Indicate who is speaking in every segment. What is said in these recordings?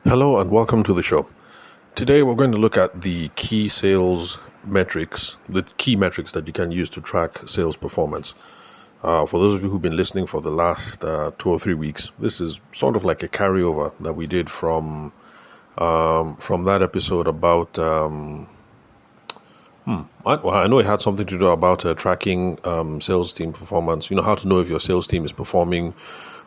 Speaker 1: Hello and welcome to the show. Today we're going to look at the key sales metrics, the key metrics that you can use to track sales performance. For those of you who've been listening for the last 2 or 3 weeks, this is sort of like a carryover that we did from that episode about. I know it had something to do about tracking sales team performance. You know how to know if your sales team is performing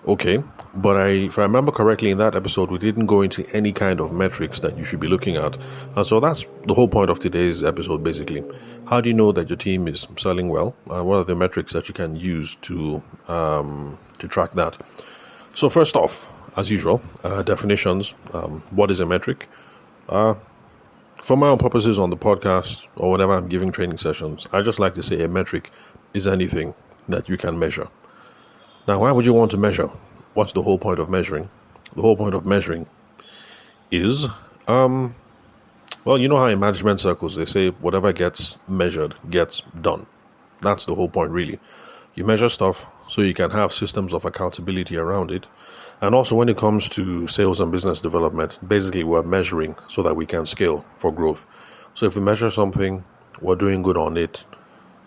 Speaker 1: okay. But if I remember correctly, in that episode, we didn't go into any kind of metrics that you should be looking at. And so that's the whole point of today's episode, basically. How do you know that your team is selling well? What are the metrics that you can use to track that? So first off, as usual, definitions. What is a metric? For my own purposes on the podcast or whenever I'm giving training sessions, I just like to say a metric is anything that you can measure. Now, why would you want to measure? What's the whole point of measuring? The whole point of measuring is, you know how in management circles they say whatever gets measured gets done. That's the whole point, really. You measure stuff so you can have systems of accountability around it. And also when it comes to sales and business development, basically we're measuring so that we can scale for growth. So if we measure something, we're doing good on it.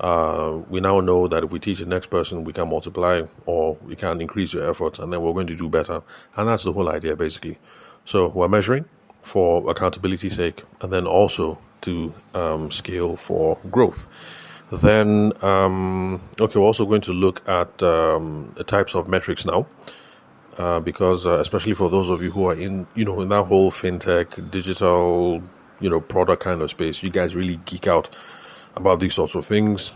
Speaker 1: We now know that if we teach the next person, we can multiply or we can increase your efforts and then we're going to do better. And that's the whole idea, basically. So we're measuring for accountability's sake and then also to scale for growth. Then, we're also going to look at the types of metrics now. Because especially for those of you who are in that whole fintech, digital, product kind of space, you guys really geek out about these sorts of things.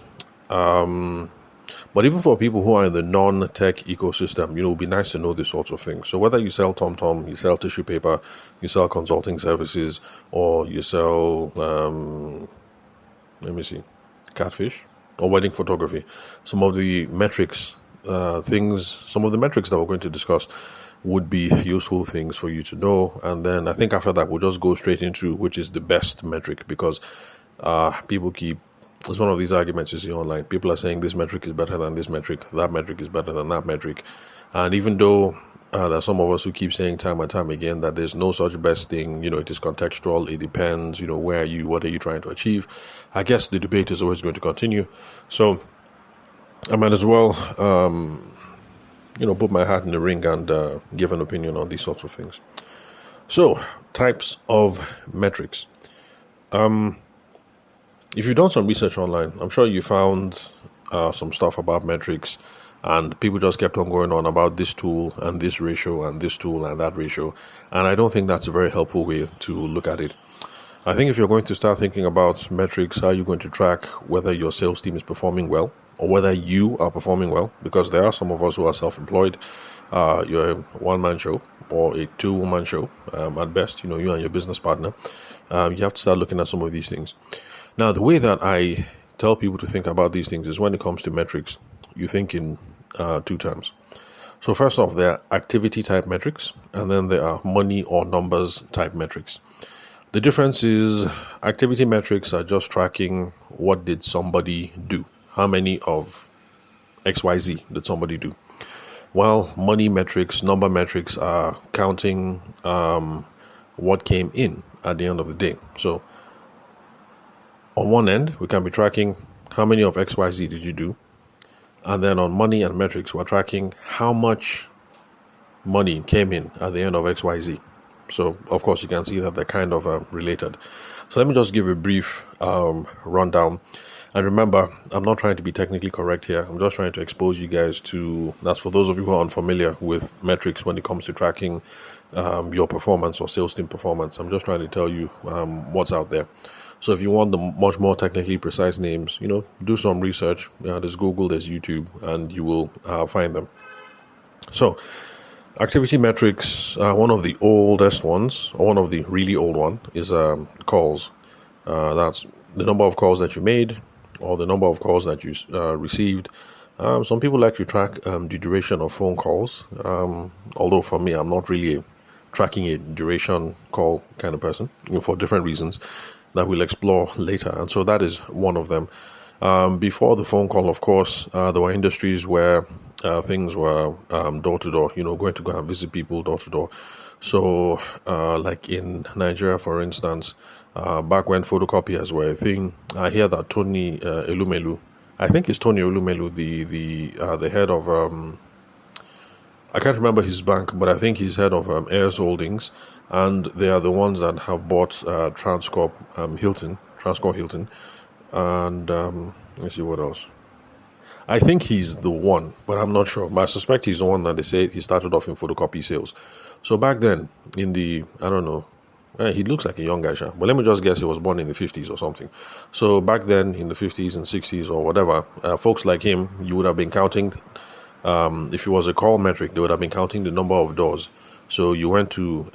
Speaker 1: But even for people who are in the non-tech ecosystem, it would be nice to know these sorts of things. So whether you sell TomTom, you sell tissue paper, you sell consulting services, or you sell, catfish or wedding photography, some of the metrics that we're going to discuss would be useful things for you to know. And then I think after that, we'll just go straight into which is the best metric because it's one of these arguments you see online. People are saying this metric is better than this metric, that metric is better than that metric. And even though there's some of us who keep saying time and time again that there's no such best thing, it is contextual, it depends, where are you, what are you trying to achieve? I guess the debate is always going to continue. So I might as well, put my hat in the ring and give an opinion on these sorts of things. So, types of metrics. If you've done some research online, I'm sure you found some stuff about metrics, and people just kept on going on about this tool and this ratio and this tool and that ratio. And I don't think that's a very helpful way to look at it. I think if you're going to start thinking about metrics, how are you going to track whether your sales team is performing well or whether you are performing well? Because there are some of us who are self-employed. You're a one-man show or a two-woman show at best, you and your business partner. You have to start looking at some of these things. Now, the way that I tell people to think about these things is when it comes to metrics, you think in two terms. So first off, there are activity type metrics, and then there are money or numbers type metrics. The difference is activity metrics are just tracking what did somebody do. How many of XYZ did somebody do? While money metrics, number metrics are counting what came in at the end of the day. So on one end, we can be tracking how many of XYZ did you do? And then on money and metrics, we're tracking how much money came in at the end of XYZ. So, of course, you can see that they're kind of related. So let me just give a brief rundown. And remember, I'm not trying to be technically correct here. I'm just trying to expose you guys to, that's for those of you who are unfamiliar with metrics when it comes to tracking your performance or sales team performance. I'm just trying to tell you what's out there. So if you want the much more technically precise names, do some research. There's Google, there's YouTube, and you will find them. So activity metrics, one of the oldest ones, or one of the really old one, is calls. That's the number of calls that you made or the number of calls that you received. Some people like to track the duration of phone calls, although for me, I'm not really tracking a duration call kind of person, for different reasons that we'll explore later. And so that is one of them. Before the phone call, of course, there were industries where things were door to door, going to go and visit people door to door. So, like in Nigeria, for instance, back when photocopiers were a thing, I hear that Tony Elumelu, I think it's Tony Elumelu, the head of I can't remember his bank, but I think he's head of Heirs Holdings, and they are the ones that have bought Transcorp Hilton, and let's see what else. I think he's the one, but I'm not sure. But I suspect he's the one that they say he started off in photocopy sales. So back then, in the, I don't know, he looks like a young guy, but let me just guess he was born in the 50s or something. So back then, in the 50s and 60s or whatever, folks like him, you would have been counting, if it was a call metric, they would have been counting the number of doors. So you went to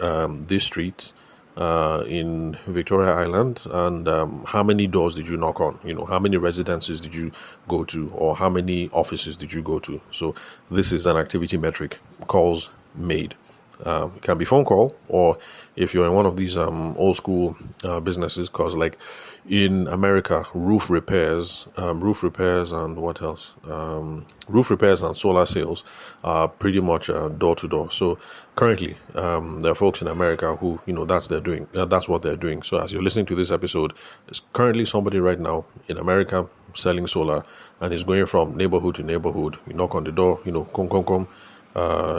Speaker 1: this street in Victoria Island, and how many doors did you knock on? How many residences did you go to, or how many offices did you go to? So this is an activity metric, calls made. It can be phone call, or if you're in one of these old school businesses, because like in America, roof repairs and what else? Roof repairs and solar sales are pretty much door to door. So currently, there are folks in America who, that's what they're doing. So as you're listening to this episode, it's currently somebody right now in America selling solar, and is going from neighborhood to neighborhood. You knock on the door, come.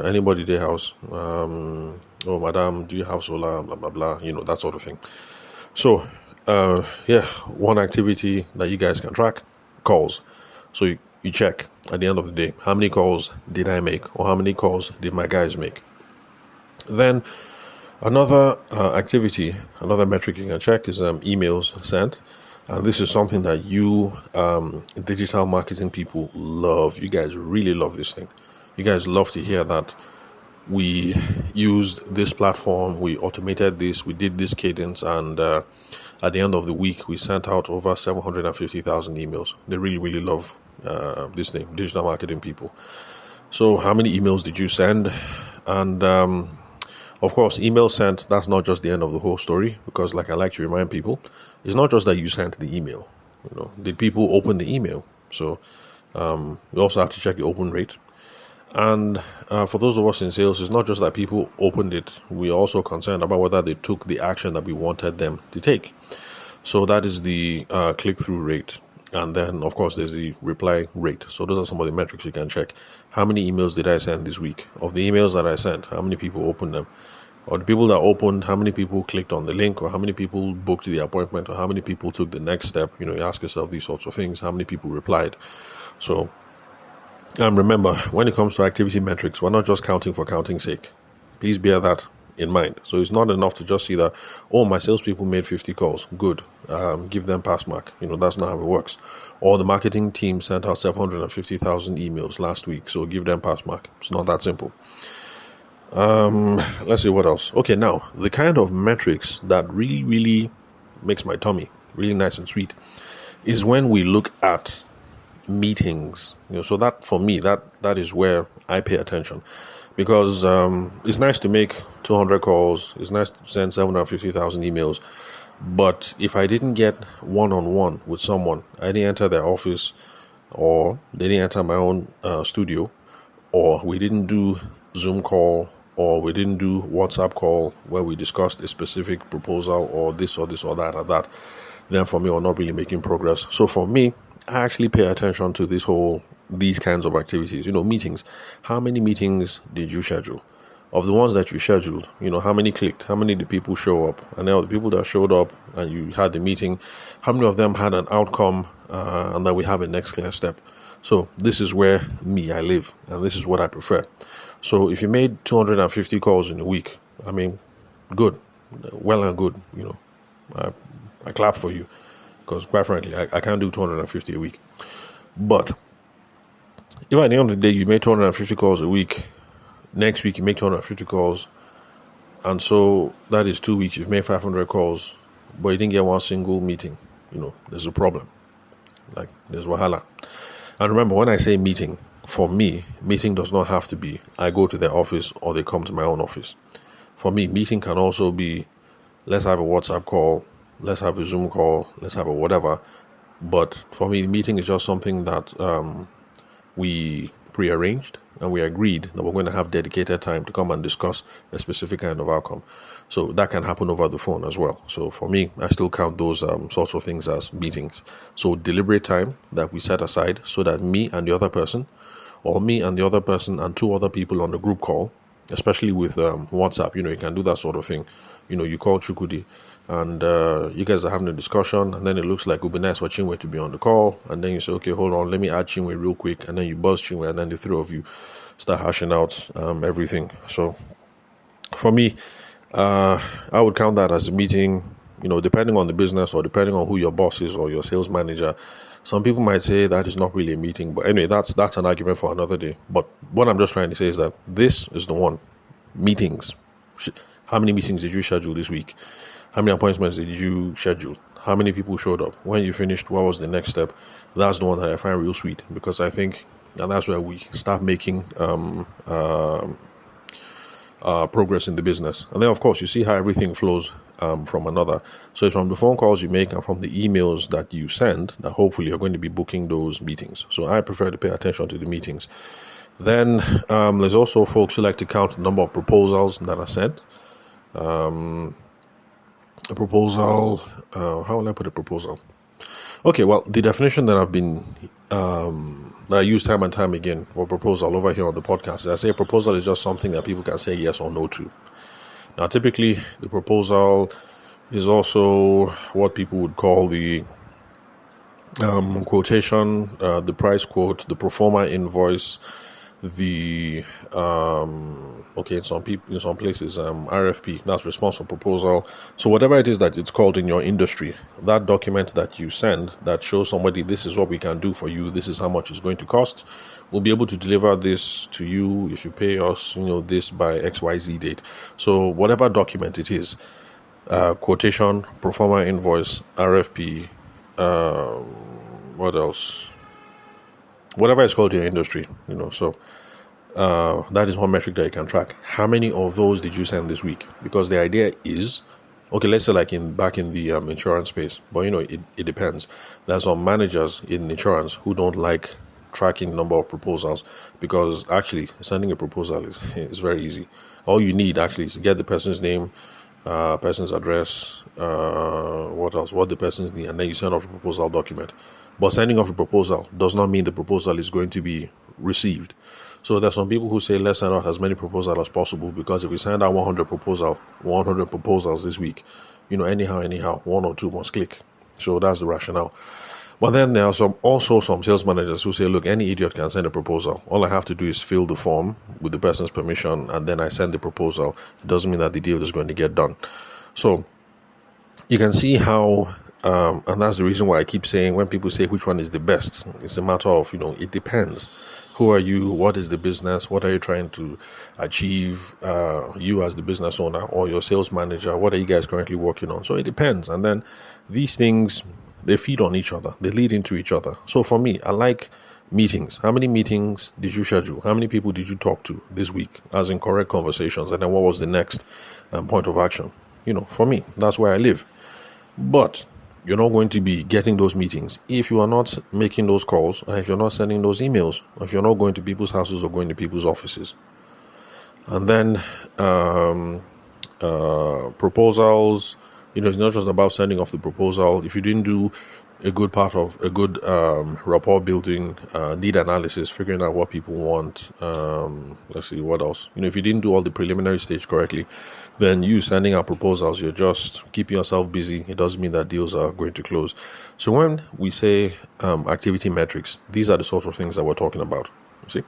Speaker 1: Anybody their house, oh madam, do you have solar, blah blah blah, that sort of thing. So one activity that you guys can track, calls. So you check at the end of the day, how many calls did I make, or how many calls did my guys make. Then another activity, another metric you can check is emails sent. And this is something that you digital marketing people love. You guys really love this thing. You guys love to hear that we used this platform, we automated this, we did this cadence, and at the end of the week, we sent out over 750,000 emails. They really, really love this thing, digital marketing people. So how many emails did you send? And of course, email sent, that's not just the end of the whole story, because like I like to remind people, it's not just that you sent the email. Did people open the email? So you also have to check the open rate. And for those of us in sales, it's not just that people opened it. We're also concerned about whether they took the action that we wanted them to take. So that is the click-through rate. And then, of course, there's the reply rate. So those are some of the metrics you can check. How many emails did I send this week? Of the emails that I sent, how many people opened them? Or the people that opened, how many people clicked on the link? Or how many people booked the appointment? Or how many people took the next step? You ask yourself these sorts of things. How many people replied? So remember, when it comes to activity metrics, we're not just counting for counting's sake. Please bear that in mind. So it's not enough to just see that, oh, my salespeople made 50 calls. Good. Give them pass mark. That's not how it works. Or the marketing team sent out 750,000 emails last week. So give them pass mark. It's not that simple. Let's see what else. Okay, now, the kind of metrics that really, really makes my tummy really nice and sweet is when we look at meetings. So that for me, that is where I pay attention, because it's nice to make 200 calls, it's nice to send 750,000 emails, but if I didn't get one-on-one with someone, I didn't enter their office, or they didn't enter my own studio, or we didn't do Zoom call, or we didn't do WhatsApp call where we discussed a specific proposal, or this or that or that, then for me, we're not really making progress. So for me, I actually pay attention to these kinds of activities. Meetings. How many meetings did you schedule? Of the ones that you scheduled, how many clicked? How many did people show up? And now the people that showed up and you had the meeting, how many of them had an outcome and then we have a next clear step? So this is where I live, and this is what I prefer. So if you made 250 calls in a week, good, well and good. I clap for you. Because quite frankly, I can't do 250 a week. But if at the end of the day you make 250 calls a week, next week you make 250 calls, and so that is 2 weeks, you've made 500 calls, but you didn't get one single meeting, there's a problem. Like, there's wahala. And remember, when I say meeting, for me, meeting does not have to be I go to their office or they come to my own office. For me, meeting can also be, let's have a WhatsApp call, let's have a Zoom call, let's have a whatever. But for me, meeting is just something that we pre-arranged, and we agreed that we're going to have dedicated time to come and discuss a specific kind of outcome. So that can happen over the phone as well. So for me, I still count those sorts of things as meetings. So deliberate time that we set aside so that me and the other person, or me and the other person and two other people on the group call, especially with WhatsApp, you can do that sort of thing. You call Chukudi and you guys are having a discussion, and then it looks like it would be nice for Chinwe to be on the call, and then you say, okay, hold on, let me add Chinwe real quick, and then you buzz Chinwe, and then the three of you start hashing out everything. So for me, I would count that as a meeting, depending on the business or depending on who your boss is or your sales manager. Some people might say that is not really a meeting, but anyway, that's an argument for another day. But what I'm just trying to say is that this is the one. Meetings. How many meetings did you schedule this week? How many appointments did you schedule? How many people showed up? When you finished, what was the next step? That's the one that I find real sweet, because I think, and that's where we start making progress in the business. And then, of course, you see how everything flows from another. So it's from the phone calls you make and from the emails that you send that hopefully you're going to be booking those meetings. So I prefer to pay attention to the meetings. Then there's also folks who like to count the number of proposals that are sent. A proposal, how will I put a proposal? Okay, well, the definition that I've been, that I use time and time again for proposal over here on the podcast, is I say a proposal is just something that people can say yes or no to. Now, typically, the proposal is also what people would call the quotation, the price quote, the pro forma invoice, the in some places RFP, that's response for proposal. So whatever it is that it's called in your industry, that document that you send that shows somebody this is what we can do for you, this is how much it's going to cost, we'll be able to deliver this to you if you pay us this by XYZ date. So whatever document it is, quotation, pro forma invoice, RFP, what else, whatever it's called in your industry, so that is one metric that you can track. How many of those did you send this week? Because the idea is, okay, let's say like back in the insurance space, but it depends. There's some managers in insurance who don't like tracking the number of proposals, because actually sending a proposal is very easy. All you need actually is to get the person's name, person's address, what the person's need, and then you send off the proposal document. But sending off a proposal does not mean the proposal is going to be received. So there's some people who say let's send out as many proposals as possible, because if we send out 100 proposals this week, anyhow, one or two must click. So that's the rationale. But then there are also some sales managers who say, look, any idiot can send a proposal. All I have to do is fill the form with the person's permission, and then I send the proposal. It doesn't mean that the deal is going to get done. So you can see how, and that's the reason why I keep saying when people say which one is the best, it's a matter of, it depends. Who are you? What is the business? What are you trying to achieve? You as the business owner or your sales manager, what are you guys currently working on? So it depends. And then these things, they feed on each other. They lead into each other. So for me, I like meetings. How many meetings did you schedule? How many people did you talk to this week, as in correct conversations? And then what was the next point of action? For me, that's where I live. But you're not going to be getting those meetings if you are not making those calls, or if you're not sending those emails, or if you're not going to people's houses or going to people's offices. And then proposals, it's not just about sending off the proposal. If you didn't do a good part of a good rapport building, need analysis, figuring out what people want, let's see, what else? If you didn't do all the preliminary stage correctly, then you sending out proposals, you're just keeping yourself busy. It doesn't mean that deals are going to close. So when we say activity metrics, these are the sorts of things that we're talking about. See?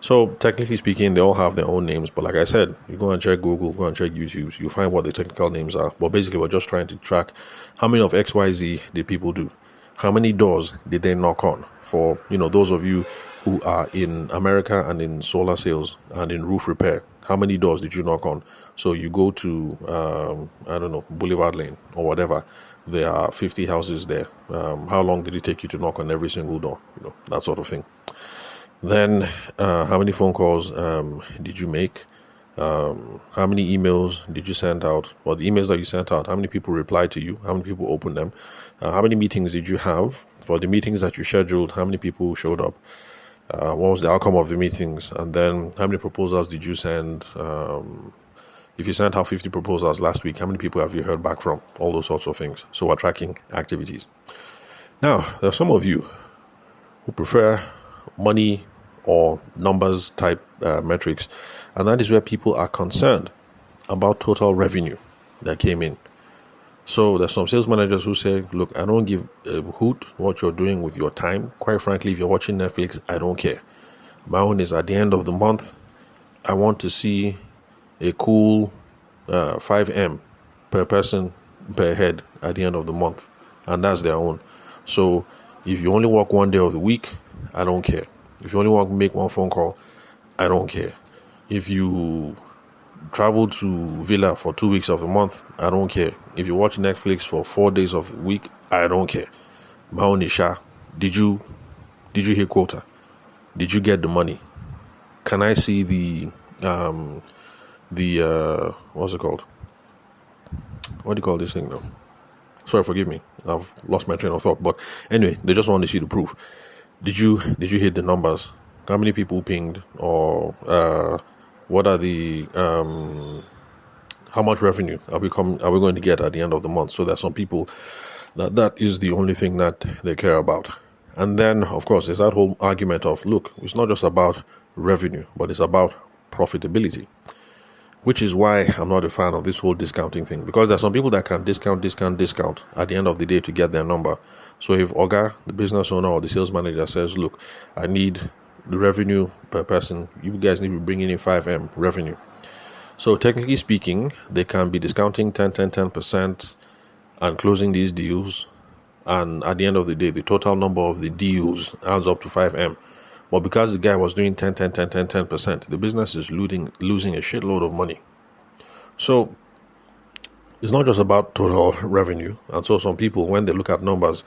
Speaker 1: So technically speaking, they all have their own names. But like I said, you go and check Google, go and check YouTube, you find what the technical names are. But basically, we're just trying to track how many of XYZ did people do? How many doors did they knock on? For, those of you who are in America and in solar sales and in roof repair, how many doors did you knock on? So you go to, Boulevard Lane or whatever. There are 50 houses there. How long did it take you to knock on every single door? That sort of thing. Then, how many phone calls did you make? How many emails did you send out? Or the emails that you sent out, how many people replied to you? How many people opened them? How many meetings did you have? For the meetings that you scheduled, how many people showed up? What was the outcome of the meetings? And then how many proposals did you send? If you sent out 50 proposals last week, how many people have you heard back from? All those sorts of things. So we're tracking activities. Now, there are some of you who prefer money or numbers type metrics, and that is where people are concerned about total revenue that came in. So there's some sales managers who say, look, I don't give a hoot what you're doing with your time. Quite frankly, if you're watching Netflix, I don't care. My own is at the end of the month, I want to see a cool 5M per person per head at the end of the month. And that's their own. So if you only work one day of the week, I don't care. If you only want to make one phone call, I don't care. If you travel to Villa for 2 weeks of the month, I don't care. If you watch Netflix for 4 days of the week, I don't care. My own is Sha. Did you hit quota? Did you get the money? Can I see the what's it called? What do you call this thing though? Sorry, forgive me. I've lost my train of thought. But anyway, they just want to see the proof. Did you hit the numbers? How many people pinged? Or what are the how much revenue are we going to get at the end of the month? So there's some people that is the only thing that they care about. And then of course there's that whole argument of, look, it's not just about revenue, but it's about profitability. Which is why I'm not a fan of this whole discounting thing, because there's some people that can discount at the end of the day to get their number. So if Oga, the business owner or the sales manager says, look, I need the revenue per person, you guys need to be bringing in 5M revenue. So technically speaking, they can be discounting 10% and closing these deals. And at the end of the day, the total number of the deals adds up to 5M. But because the guy was doing 10%, the business is losing a shitload of money. So it's not just about total revenue. And so some people, when they look at numbers,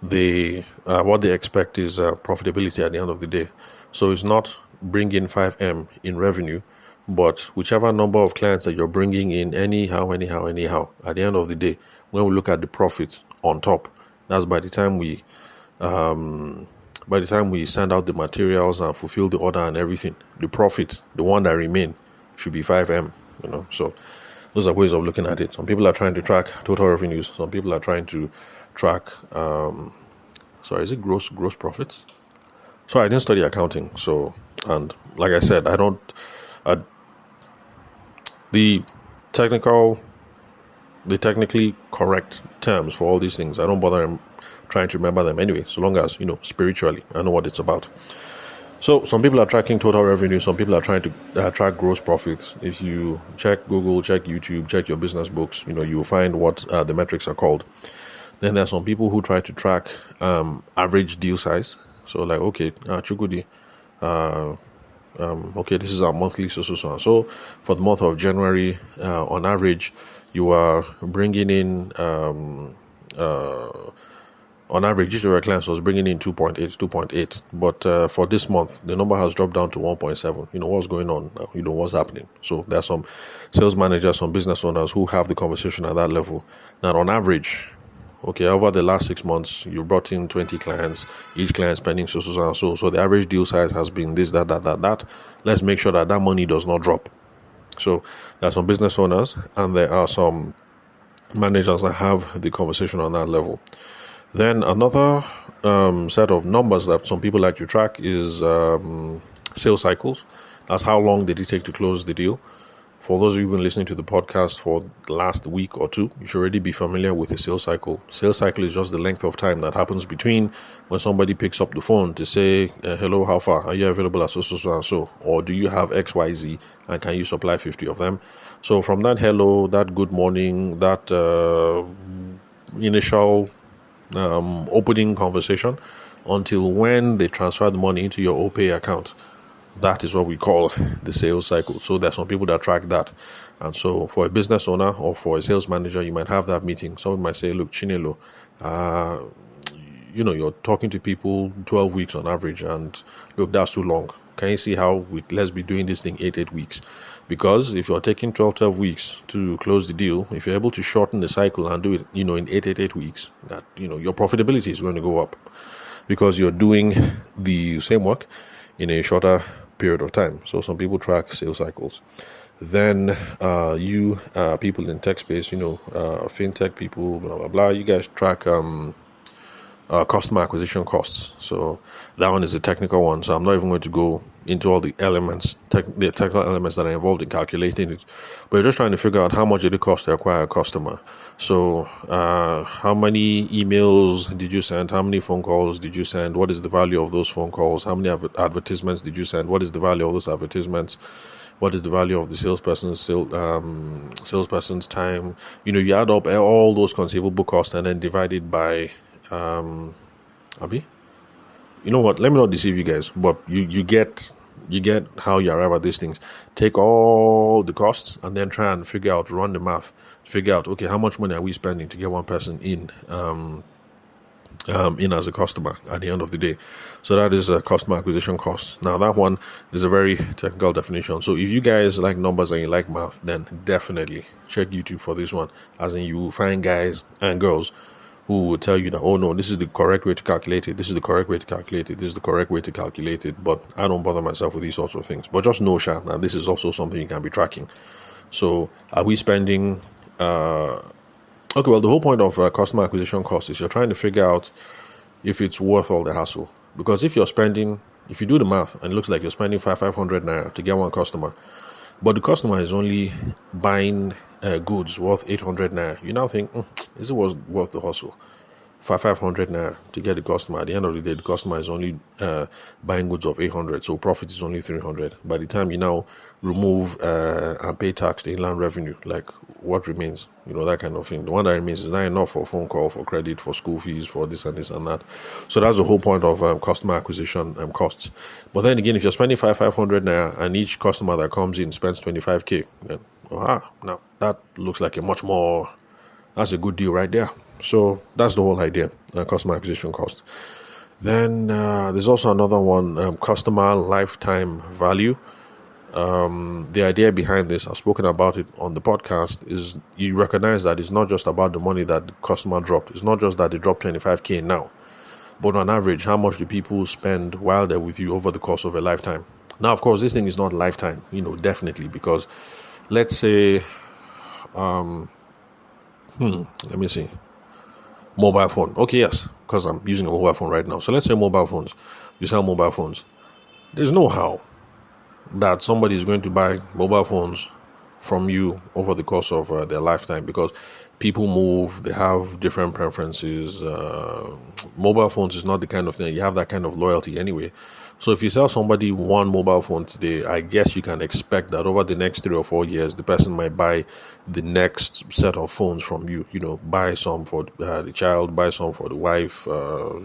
Speaker 1: what they expect is profitability at the end of the day. So it's not bringing 5M in revenue, but whichever number of clients that you're bringing in, anyhow, at the end of the day, when we look at the profit on top, that's by the time we send out the materials and fulfill the order and everything, the profit, the one that remain, should be 5M, So those are ways of looking at it. Some people are trying to track total revenues. Some people are trying to track, is it gross profits? So I didn't study accounting. So, and like I said, the technically correct terms for all these things, I don't bother trying to remember them anyway, so long as, spiritually, I know what it's about. So some people are tracking total revenue, some people are trying to track gross profits. If you check Google, check YouTube, check your business books, you'll find what the metrics are called. Then there are some people who try to track average deal size. So like, okay, Chukudi, okay, this is our monthly so. So for the month of January, on average, you are bringing in on average, each of our clients was bringing in 2.8. But for this month, the number has dropped down to 1.7. What's going on? What's happening? So there are some sales managers, some business owners who have the conversation at that level. Now, on average, okay, over the last 6 months, you brought in 20 clients, each client spending so. So the average deal size has been this, that. Let's make sure that money does not drop. So there are some business owners and there are some managers that have the conversation on that level. Then another set of numbers that some people like to track is sales cycles. That's how long did it take to close the deal. For those of you who've been listening to the podcast for the last week or two, you should already be familiar with the sales cycle. Sales cycle is just the length of time that happens between when somebody picks up the phone to say, hello, how far? Are you available at so? Or do you have XYZ and can you supply 50 of them? So from that hello, that good morning, that initial opening conversation until when they transfer the money into your OPay account, that is what we call the sales cycle. So there's some people that track that. And so for a business owner or for a sales manager, you might have that meeting. Someone might say, look, Chinelo, you're talking to people 12 weeks on average, and look, that's too long. Can you see how let's be doing this thing 8 weeks? Because if you're taking 12 weeks to close the deal, if you're able to shorten the cycle and do it, in 8 weeks, that, your profitability is going to go up because you're doing the same work in a shorter period of time. So some people track sales cycles. Then you people in tech space, fintech people, blah blah blah. You guys track customer acquisition costs. So that one is a technical one. So I'm not even going to go into all the elements, the technical elements that are involved in calculating it. But you're just trying to figure out how much did it cost to acquire a customer. So how many emails did you send? How many phone calls did you send? What is the value of those phone calls? How many advertisements did you send? What is the value of those advertisements? What is the value of the salesperson's time? You add up all those conceivable costs and then divide it by Abi? You know what? Let me not deceive you guys, but you get how you arrive at these things. Take all the costs and then try and run the math, figure out, okay, how much money are we spending to get one person in as a customer at the end of the day. So that is a customer acquisition cost. Now that one is a very technical definition. So if you guys like numbers and you like math, then definitely check YouTube for this one. As in, you will find guys and girls who will tell you that, oh no, this is the correct way to calculate it. This is the correct way to calculate it. This is the correct way to calculate it. But I don't bother myself with these sorts of things. But just know, that this is also something you can be tracking. So are we spending okay, well, the whole point of customer acquisition cost is you're trying to figure out if it's worth all the hassle. Because if you do the math and it looks like you're spending 500 naira to get one customer, but the customer is only buying goods worth 800 naira, you now think, is it worth the hustle? 500 naira to get the customer. At the end of the day, the customer is only buying goods of 800, so profit is only 300. By the time you now remove and pay tax to inland revenue, like what remains, that kind of thing. The one that remains is not enough for phone call, for credit, for school fees, for this and this and that. So that's the whole point of customer acquisition costs. But then again, if you're spending 500 naira and each customer that comes in spends 25k, then now that looks like that's a good deal right there. So that's the whole idea, customer acquisition cost. Then there's also another one, customer lifetime value. The idea behind this, I've spoken about it on the podcast, is you recognize that it's not just about the money that the customer dropped. It's not just that they dropped 25k now, but on average, how much do people spend while they're with you over the course of a lifetime? Now, of course, this thing is not lifetime, definitely, because let's say, let me see. Mobile phone. Okay, yes, because I'm using a mobile phone right now. So let's say mobile phones. You sell mobile phones. There's no how that somebody is going to buy mobile phones from you over the course of their lifetime, because people move, they have different preferences. Mobile phones is not the kind of thing you have that kind of loyalty anyway. So if you sell somebody one mobile phone today, I guess you can expect that over the next 3 or 4 years, the person might buy the next set of phones from you. Buy some for the child, buy some for the wife, or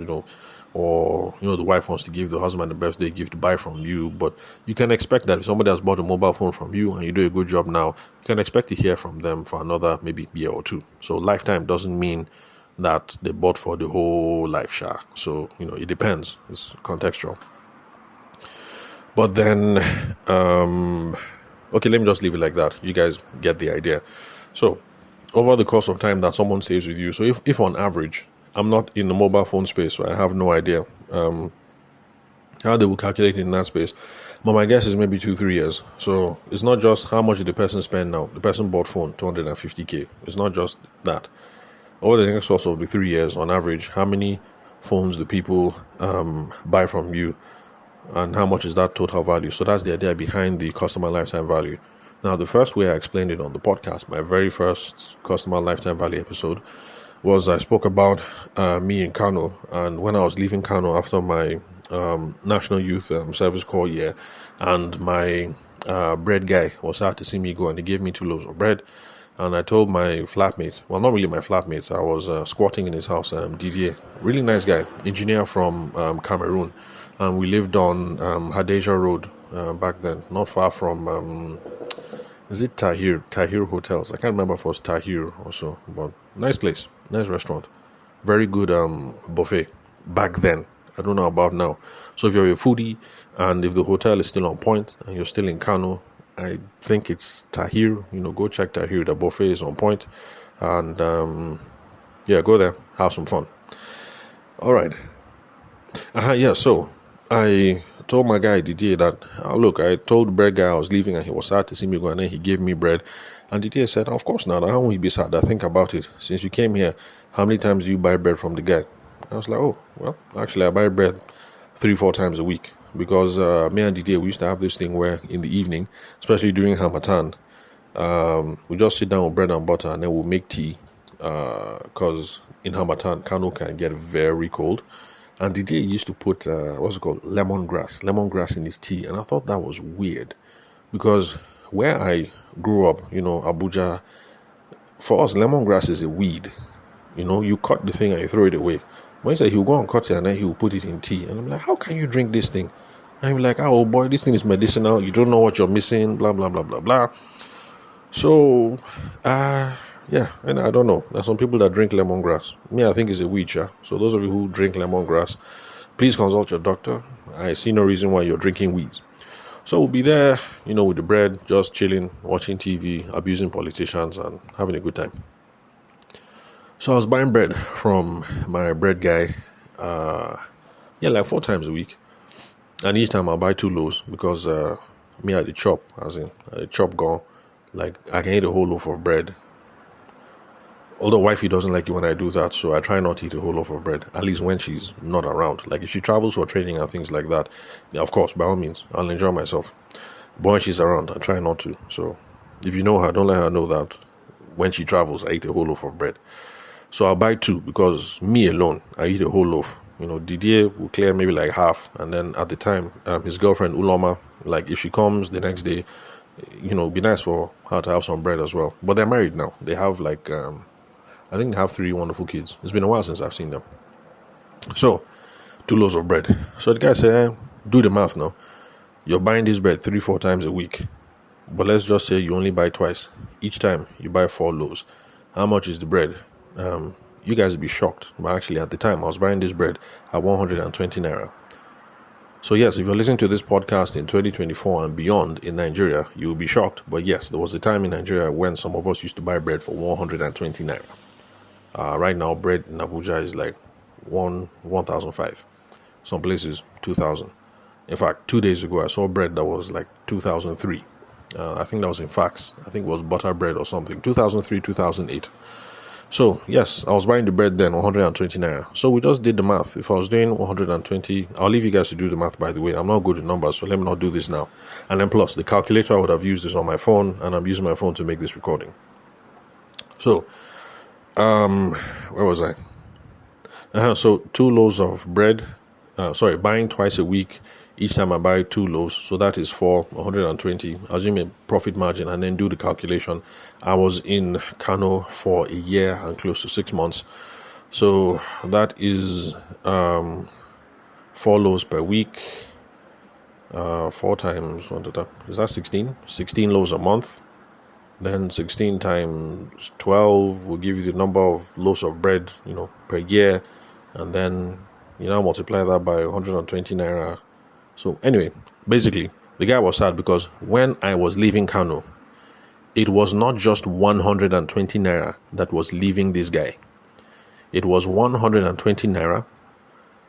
Speaker 1: the wife wants to give the husband the birthday gift, buy from you. But you can expect that if somebody has bought a mobile phone from you and you do a good job now, you can expect to hear from them for another maybe year or two. So lifetime doesn't mean that they bought for the whole life share. So it depends. It's contextual. But then okay, let me just leave it like that. You guys get the idea. So over the course of time that someone stays with you, so if on average, I'm not in the mobile phone space, so I have no idea how they will calculate in that space. But my guess is maybe 2-3 years. So it's not just how much did the person spend now. The person bought phone 250k. It's not just that. Over the next course of the 3 years, on average, how many phones do people buy from you? And how much is that total value? So that's the idea behind the customer lifetime value. Now, the first way I explained it on the podcast, my very first customer lifetime value episode, was I spoke about me in Kano. And when I was leaving Kano after my National Youth Service Corps year, and my bread guy was out to see me go, and he gave me 2 loaves of bread. And I told my flatmate, well, not really my flatmate, I was squatting in his house, Didier, really nice guy, engineer from Cameroon. And we lived on Hadejia Road back then, not far from, is it Tahir Hotels? I can't remember if it was Tahir or so, but nice place, nice restaurant. Very good buffet back then. I don't know about now. So if you're a foodie and if the hotel is still on point and you're still in Kano, I think it's Tahir. Go check Tahir. The buffet is on point. And go there, have some fun. All right. So I told my guy Didier that, look, I told the bread guy I was leaving and he was sad to see me go, and then he gave me bread. And Didier said, of course not. How will he be sad? I think about it. Since you came here, how many times do you buy bread from the guy? I was like, oh, well, actually, I buy bread 3-4 times a week. Because me and Didier, we used to have this thing where in the evening, especially during Hamatan, we just sit down with bread and butter and then we'll make tea. Because in Hamatan, Kano can get very cold. And Didier used to put, lemongrass in his tea. And I thought that was weird. Because where I grew up, Abuja, for us, lemongrass is a weed. You cut the thing and you throw it away. When he said he'll go and cut it and then he'll put it in tea. And I'm like, how can you drink this thing? And I'm like, oh boy, this thing is medicinal. You don't know what you're missing, blah, blah, blah, blah, blah. So, yeah, and I don't know. There's some people that drink lemongrass. Me, I think it's a weed, yeah? So those of you who drink lemongrass, please consult your doctor. I see no reason why you're drinking weeds. So we'll be there, with the bread, just chilling, watching TV, abusing politicians, and having a good time. So I was buying bread from my bread guy, like 4 times a week. And each time I'll buy 2 loaves because me at the chop, gone, like I can eat a whole loaf of bread. Although wifey doesn't like it when I do that, so I try not to eat a whole loaf of bread, at least when she's not around. Like if she travels for training and things like that, yeah, of course, by all means, I'll enjoy myself. But when she's around, I try not to. So if you know her, don't let her know that when she travels, I eat a whole loaf of bread. So I'll buy 2 because me alone, I eat a whole loaf. Didier will clear maybe like half. And then at the time, his girlfriend, Uloma, like if she comes the next day, it'd be nice for her to have some bread as well. But they're married now. They have like, I think they have 3 wonderful kids. It's been a while since I've seen them. So, 2 loaves of bread. So the guy said, do the math now. You're buying this bread 3-4 times a week. But let's just say you only buy twice. Each time you buy 4 loaves. How much is the bread? You guys would be shocked. But actually at the time I was buying this bread at 120 naira. So yes, if you're listening to this podcast in 2024 and beyond in Nigeria, you'll be shocked. But yes, there was a time in Nigeria when some of us used to buy bread for 120 naira. Right now, bread in Abuja is like 1,005. Some places 2,000. In fact, 2 days ago, I saw bread that was like 2,003. I think that was in Fax. I think it was butter bread or something. 2003, 2008. So, yes, I was buying the bread then, 120 naira. So we just did the math. If I was doing 120, I'll leave you guys to do the math, by the way. I'm not good at numbers, so let me not do this now. And then plus, the calculator I would have used is on my phone, and I'm using my phone to make this recording. So, where was I? So 2 loaves of bread, buying twice a week. Each time I buy 2 loaves, so that is for 120. Assume a profit margin and then do the calculation. I was in Kano for a year and close to 6 months. So that is 4 loaves per week. 4 times, is that 16? 16 loaves a month. Then 16 times 12 will give you the number of loaves of bread, per year. And then, multiply that by 120 naira. So anyway, basically, the guy was sad because when I was leaving Kano, it was not just 120 naira that was leaving this guy. It was 120 naira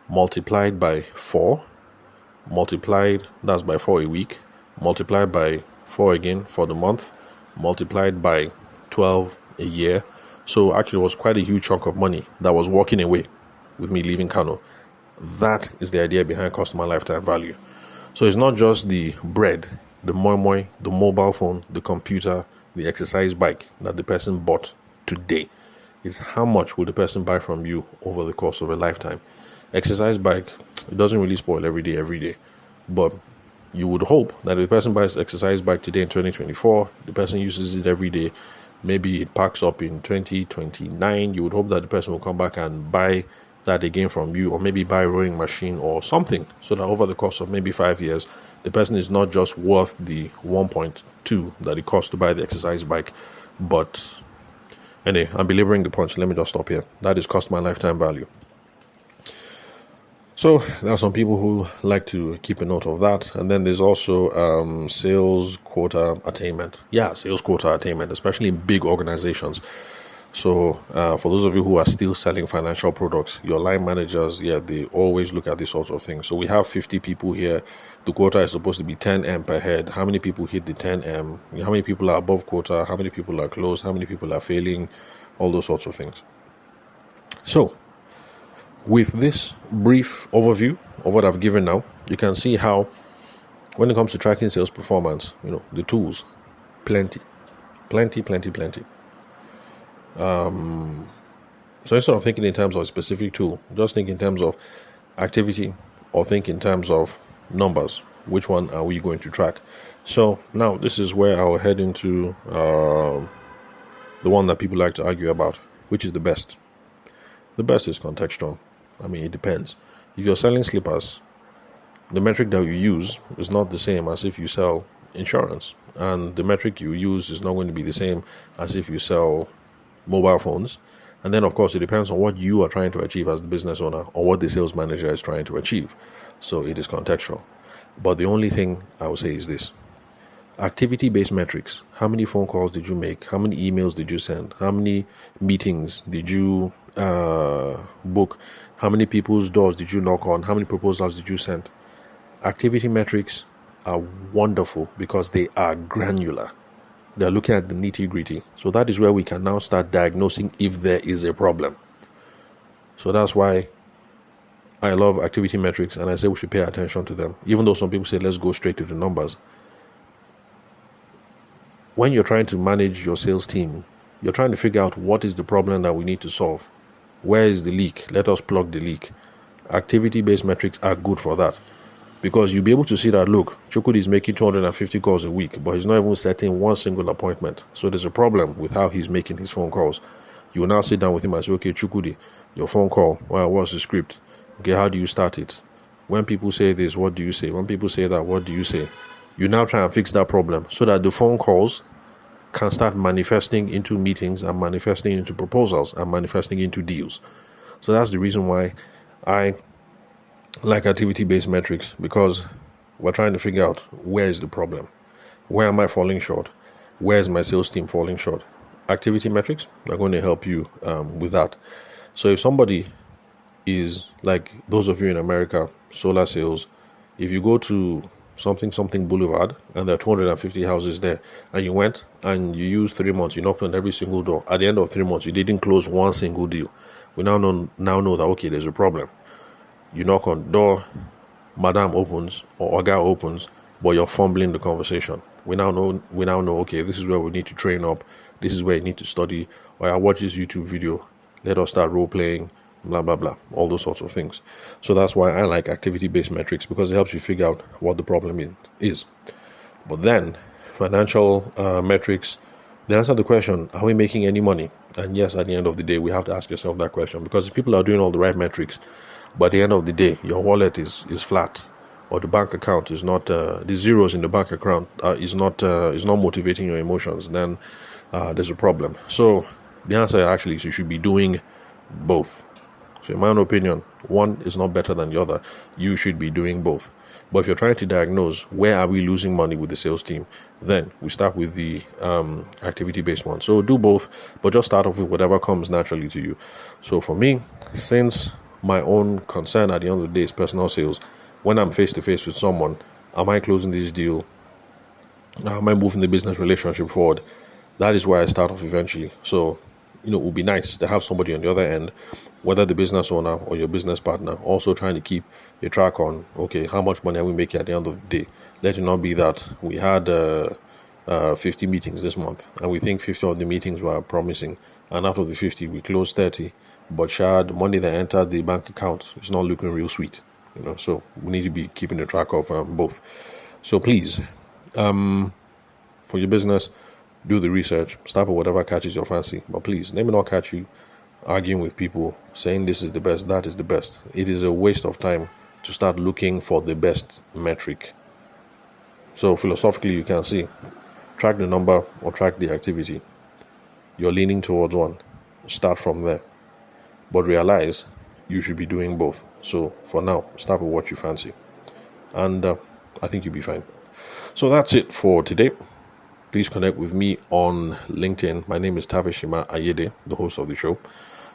Speaker 1: multiplied by 4, that's by 4 a week, multiplied by 4 again for the month, multiplied by 12 a year. So actually it was quite a huge chunk of money that was walking away with me leaving Kano. That is the idea behind customer lifetime value. So it's not just the bread, the moi, the mobile phone, the computer, the exercise bike that the person bought today. It's how much will the person buy from you over the course of a lifetime. Exercise bike, it doesn't really spoil every day. But you would hope that if the person buys exercise bike today in 2024, the person uses it every day. Maybe it packs up in 2029. You would hope that the person will come back and buy that again from you, or maybe buy a rowing machine or something, so that over the course of maybe 5 years, the person is not just worth the 1.2 that it costs to buy the exercise bike. But anyway, I'm belaboring the point, so let me just stop here. That is customer lifetime value. So there are some people who like to keep a note of that. And then there's also sales quota attainment. Yeah, sales quota attainment, especially in big organizations. So, for those of you who are still selling financial products, your line managers, yeah, they always look at these sorts of things. So, we have 50 people here. The quota is supposed to be 10M per head. How many people hit the 10M? How many people are above quota? How many people are close? How many people are failing? All those sorts of things. So, with this brief overview of what I've given now, you can see how, when it comes to tracking sales performance, the tools, plenty. So instead of thinking in terms of a specific tool, just think in terms of activity or think in terms of numbers. Which one are we going to track? So now this is where I'll head into the one that people like to argue about. Which is the best? The best is contextual. I mean, it depends. If you're selling slippers, the metric that you use is not the same as if you sell insurance. And the metric you use is not going to be the same as if you sell mobile phones. And then, of course, it depends on what you are trying to achieve as the business owner or what the sales manager is trying to achieve. So it is contextual. But the only thing I would say is this. Activity-based metrics. How many phone calls did you make? How many emails did you send? How many meetings did you book? How many people's doors did you knock on? How many proposals did you send? Activity metrics are wonderful because they are granular. They're looking at the nitty-gritty. So that is where we can now start diagnosing if there is a problem. So that's why I love activity metrics, and I say we should pay attention to them. Even though some people say, let's go straight to the numbers. When you're trying to manage your sales team, you're trying to figure out what is the problem that we need to solve. Where is the leak? Let us plug the leak. Activity-based metrics are good for that. Because you'll be able to see that, look, Chukwudi is making 250 calls a week, but he's not even setting one single appointment. So there's a problem with how he's making his phone calls. You will now sit down with him and say, okay, Chukwudi, your phone call, well, what's the script? Okay, how do you start it? When people say this, what do you say? When people say that, what do you say? You now try and fix that problem so that the phone calls can start manifesting into meetings and manifesting into proposals and manifesting into deals. So that's the reason why I like activity-based metrics, because we're trying to figure out where is the problem. Where am I falling short? Where is my sales team falling short? Activity metrics are going to help you with that. So if somebody is like those of you in America, solar sales, if you go to something Boulevard and there are 250 houses there, and you went and you used 3 months, you knocked on every single door. At the end of 3 months, you didn't close one single deal. We now know that, okay, there's a problem. You knock on the door, Madam opens or Oga opens, but you're fumbling the conversation. We now know, okay, this is where we need to train up. This is where you need to study. Or I watch this YouTube video. Let us start role playing, blah, blah, blah. All those sorts of things. So that's why I like activity-based metrics, because it helps you figure out what the problem is. But then financial metrics, they answer the question, are we making any money? And yes, at the end of the day, we have to ask yourself that question, because if people are doing all the right metrics, but at the end of the day, your wallet is flat, or the bank account is not, the zeros in the bank account is not motivating your emotions, then there's a problem. So the answer actually is you should be doing both. So in my own opinion, one is not better than the other. You should be doing both. But if you're trying to diagnose where are we losing money with the sales team, then we start with the activity-based one. So do both, but just start off with whatever comes naturally to you. So for me, since my own concern at the end of the day is personal sales, when I'm face-to-face with someone, am I closing this deal? Am I moving the business relationship forward? That is where I start off eventually. So, it would be nice to have somebody on the other end, whether the business owner or your business partner, also trying to keep a track on, okay, how much money are we making at the end of the day? Let it not be that we had 50 meetings this month, and we think 50 of the meetings were promising, and out of the 50, we closed 30, but the money that entered the bank account is not looking real sweet. So we need to be keeping a track of both. So please, for your business, do the research, start with whatever catches your fancy. But please, let me not catch you arguing with people, saying this is the best, that is the best. It is a waste of time to start looking for the best metric. So philosophically, you can see, track the number or track the activity. You're leaning towards one. Start from there. But realize you should be doing both. So for now, start with what you fancy. And I think you'll be fine. So that's it for today. please connect with me on LinkedIn. My name is Tavishima Ayede, the host of the show.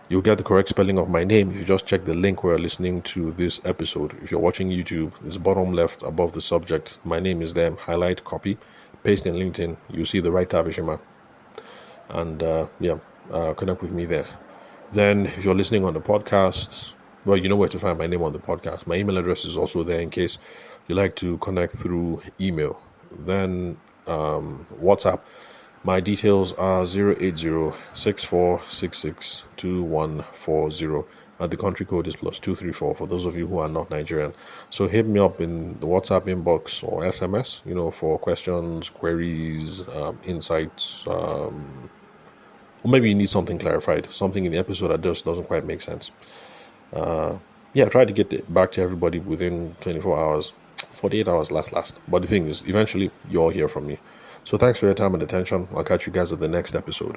Speaker 1: You'll get the correct spelling of my name if you just check the link where you're listening to this episode. If you're watching YouTube, it's bottom left above the subject. My name is there. Highlight, copy, paste in LinkedIn. You'll see the right Tavishima. And connect with me there. Then if you're listening on the podcast, well, you know where to find my name on the podcast. My email address is also there in case you like to connect through email. Then WhatsApp. My details are 080-6466-2140. And the country code is +234 for those of you who are not Nigerian. So hit me up in the WhatsApp inbox or SMS, for questions, queries, insights, or maybe you need something clarified, something in the episode that just doesn't quite make sense. Try to get it back to everybody within 24 hours, 48 hours last. But the thing is, eventually, you'll hear from me. So thanks for your time and attention. I'll catch you guys at the next episode.